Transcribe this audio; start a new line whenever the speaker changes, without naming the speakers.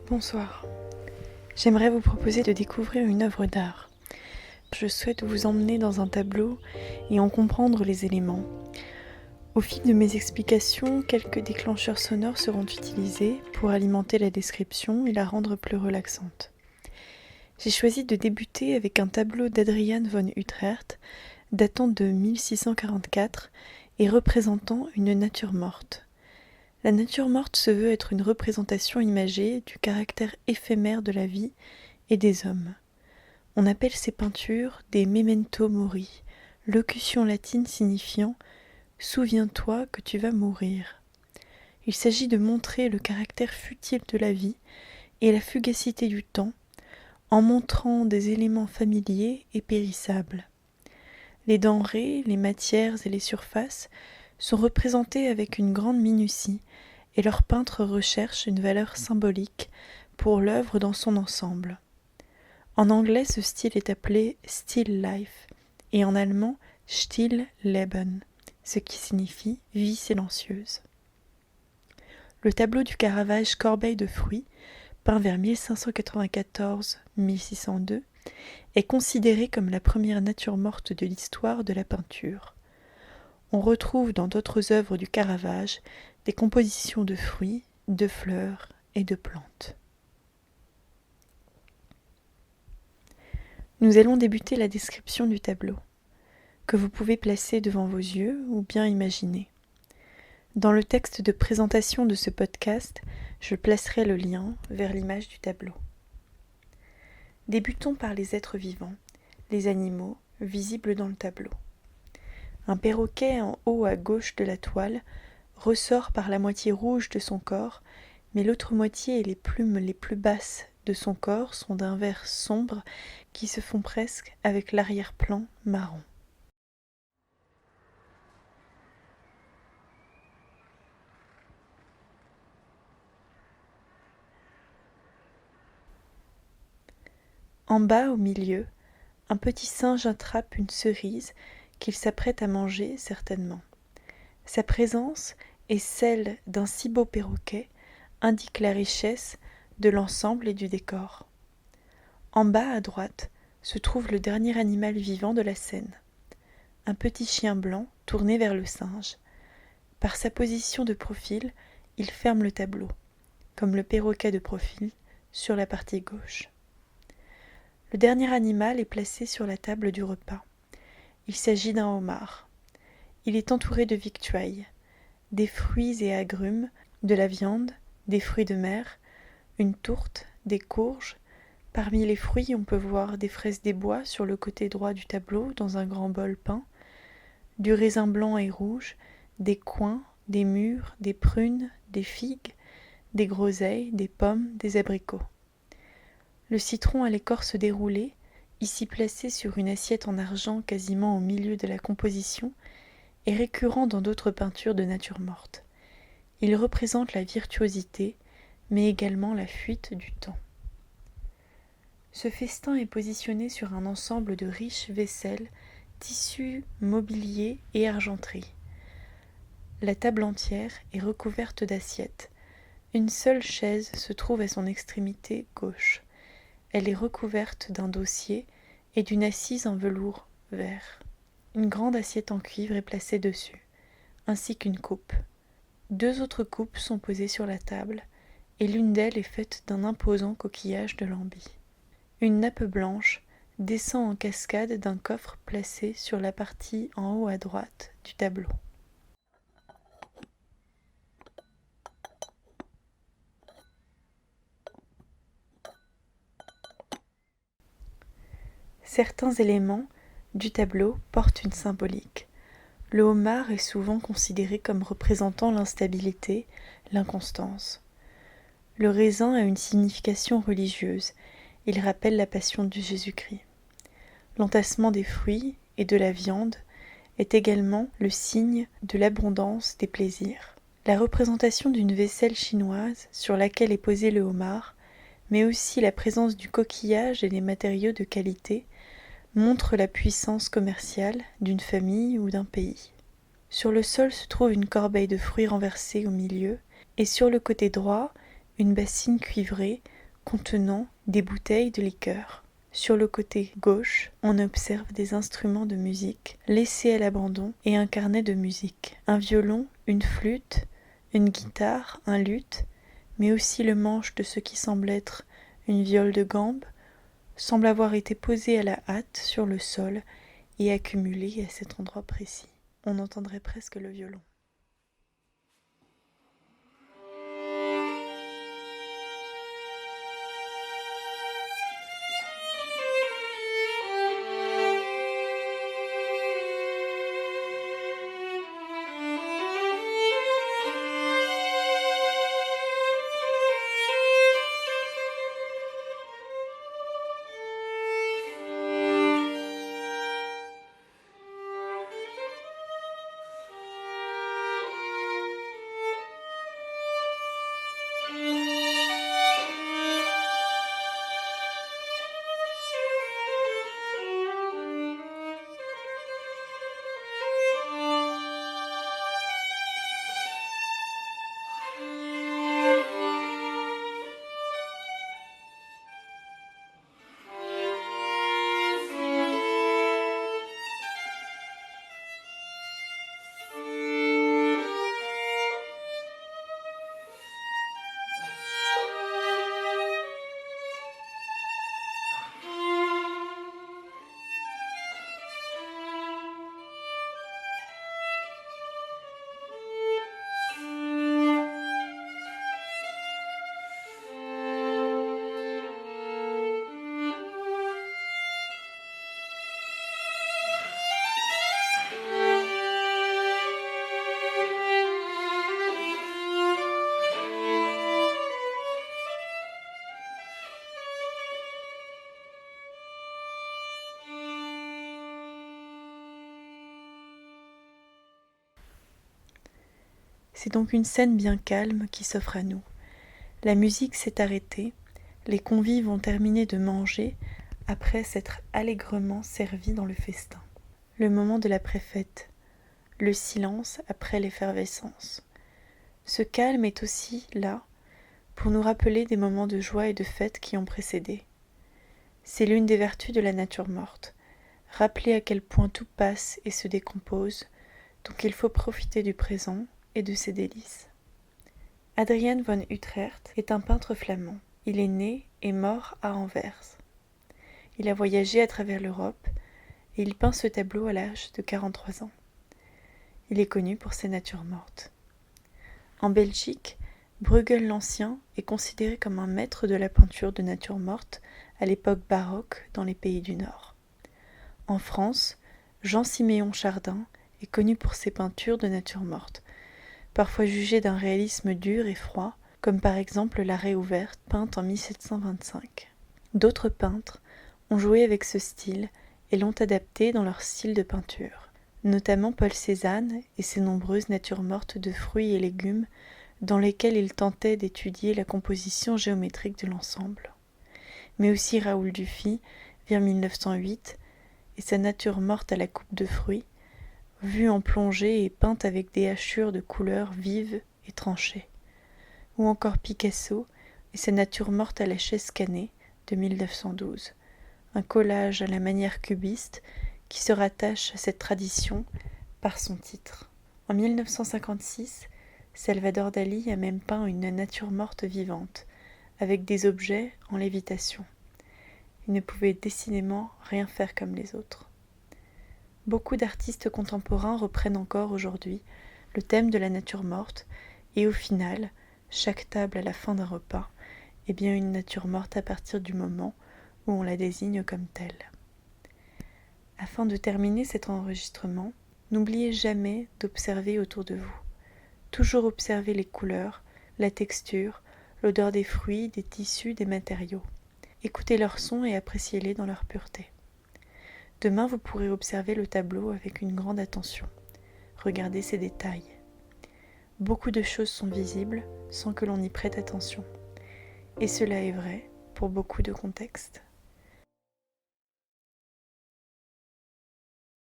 Bonsoir. J'aimerais vous proposer de découvrir une œuvre d'art. Je souhaite vous emmener dans un tableau et en comprendre les éléments. Au fil de mes explications, quelques déclencheurs sonores seront utilisés pour alimenter la description et la rendre plus relaxante. J'ai choisi de débuter avec un tableau d'Adriaan van Utrecht datant de 1644 et représentant une nature morte. La nature morte se veut être une représentation imagée du caractère éphémère de la vie et des hommes. On appelle ces peintures des memento mori, locution latine signifiant « souviens-toi que tu vas mourir ». Il s'agit de montrer le caractère futile de la vie et la fugacité du temps en montrant des éléments familiers et périssables. Les denrées, les matières et les surfaces sont représentés avec une grande minutie et leur peintre recherche une valeur symbolique pour l'œuvre dans son ensemble. En anglais, ce style est appelé Still Life et en allemand Stillleben, ce qui signifie vie silencieuse. Le tableau du Caravage Corbeille de fruits, peint vers 1594-1602, est considéré comme la première nature morte de l'histoire de la peinture. On retrouve dans d'autres œuvres du Caravage des compositions de fruits, de fleurs et de plantes. Nous allons débuter la description du tableau, que vous pouvez placer devant vos yeux ou bien imaginer. Dans le texte de présentation de ce podcast, je placerai le lien vers l'image du tableau. Débutons par les êtres vivants, les animaux, visibles dans le tableau. Un perroquet en haut à gauche de la toile ressort par la moitié rouge de son corps, mais l'autre moitié et les plumes les plus basses de son corps sont d'un vert sombre qui se font presque avec l'arrière-plan marron. En bas, au milieu, un petit singe attrape une cerise qu'il s'apprête à manger certainement. Sa présence et celle d'un si beau perroquet indiquent la richesse de l'ensemble et du décor. En bas à droite se trouve le dernier animal vivant de la scène, un petit chien blanc tourné vers le singe. Par sa position de profil, il ferme le tableau, comme le perroquet de profil, sur la partie gauche. Le dernier animal est placé sur la table du repas. Il s'agit d'un homard. Il est entouré de victuailles, des fruits et agrumes, de la viande, des fruits de mer, une tourte, des courges. Parmi les fruits, on peut voir des fraises des bois sur le côté droit du tableau dans un grand bol peint, du raisin blanc et rouge, des coings, des mûres, des prunes, des figues, des groseilles, des pommes, des abricots. Le citron à l'écorce déroulée, ici placé sur une assiette en argent quasiment au milieu de la composition, est récurrent dans d'autres peintures de nature morte. Il représente la virtuosité, mais également la fuite du temps. Ce festin est positionné sur un ensemble de riches vaisselles, tissus, mobilier et argenterie. La table entière est recouverte d'assiettes. Une seule chaise se trouve à son extrémité gauche. Elle est recouverte d'un dossier et d'une assise en velours vert. Une grande assiette en cuivre est placée dessus, ainsi qu'une coupe. Deux autres coupes sont posées sur la table, et l'une d'elles est faite d'un imposant coquillage de Lambie. Une nappe blanche descend en cascade d'un coffre placé sur la partie en haut à droite du tableau. Certains éléments du tableau portent une symbolique. Le homard est souvent considéré comme représentant l'instabilité, l'inconstance. Le raisin a une signification religieuse. Il rappelle la passion de Jésus-Christ. L'entassement des fruits et de la viande est également le signe de l'abondance des plaisirs. La représentation d'une vaisselle chinoise sur laquelle est posé le homard, mais aussi la présence du coquillage et des matériaux de qualité, montre la puissance commerciale d'une famille ou d'un pays. Sur le sol se trouve une corbeille de fruits renversée au milieu, et sur le côté droit, une bassine cuivrée contenant des bouteilles de liqueur. Sur le côté gauche, on observe des instruments de musique laissés à l'abandon et un carnet de musique. Un violon, une flûte, une guitare, un luth, mais aussi le manche de ce qui semble être une viole de gambe, semble avoir été posé à la hâte sur le sol et accumulé à cet endroit précis. On entendrait presque le violon. C'est donc une scène bien calme qui s'offre à nous. La musique s'est arrêtée, les convives ont terminé de manger après s'être allègrement servis dans le festin. Le moment de la préfète, le silence après l'effervescence. Ce calme est aussi là pour nous rappeler des moments de joie et de fête qui ont précédé. C'est l'une des vertus de la nature morte, rappeler à quel point tout passe et se décompose, donc il faut profiter du présent et de ses délices. Adriaen van Utrecht est un peintre flamand. Il est né et mort à Anvers. Il a voyagé à travers l'Europe et il peint ce tableau à l'âge de 43 ans. Il est connu pour ses natures mortes. En Belgique, Bruegel l'Ancien est considéré comme un maître de la peinture de nature morte à l'époque baroque dans les pays du Nord. En France, Jean-Siméon Chardin est connu pour ses peintures de nature morte, parfois jugées d'un réalisme dur et froid, comme par exemple l'Arrêt ouverte, peinte en 1725. D'autres peintres ont joué avec ce style et l'ont adapté dans leur style de peinture, notamment Paul Cézanne et ses nombreuses natures mortes de fruits et légumes dans lesquelles il tentait d'étudier la composition géométrique de l'ensemble. Mais aussi Raoul Dufy, vers 1908, et sa nature morte à la coupe de fruits, vue en plongée et peinte avec des hachures de couleurs vives et tranchées. Ou encore Picasso et sa nature morte à la chaise cannée de 1912, un collage à la manière cubiste qui se rattache à cette tradition par son titre. En 1956, Salvador Dali a même peint une nature morte vivante, avec des objets en lévitation. Il ne pouvait décidément rien faire comme les autres. Beaucoup d'artistes contemporains reprennent encore aujourd'hui le thème de la nature morte et au final, chaque table à la fin d'un repas est bien une nature morte à partir du moment où on la désigne comme telle. Afin de terminer cet enregistrement, n'oubliez jamais d'observer autour de vous. Toujours observer les couleurs, la texture, l'odeur des fruits, des tissus, des matériaux. Écoutez leurs sons et appréciez-les dans leur pureté. Demain, vous pourrez observer le tableau avec une grande attention. Regardez ces détails. Beaucoup de choses sont visibles sans que l'on y prête attention. Et cela est vrai pour beaucoup de contextes.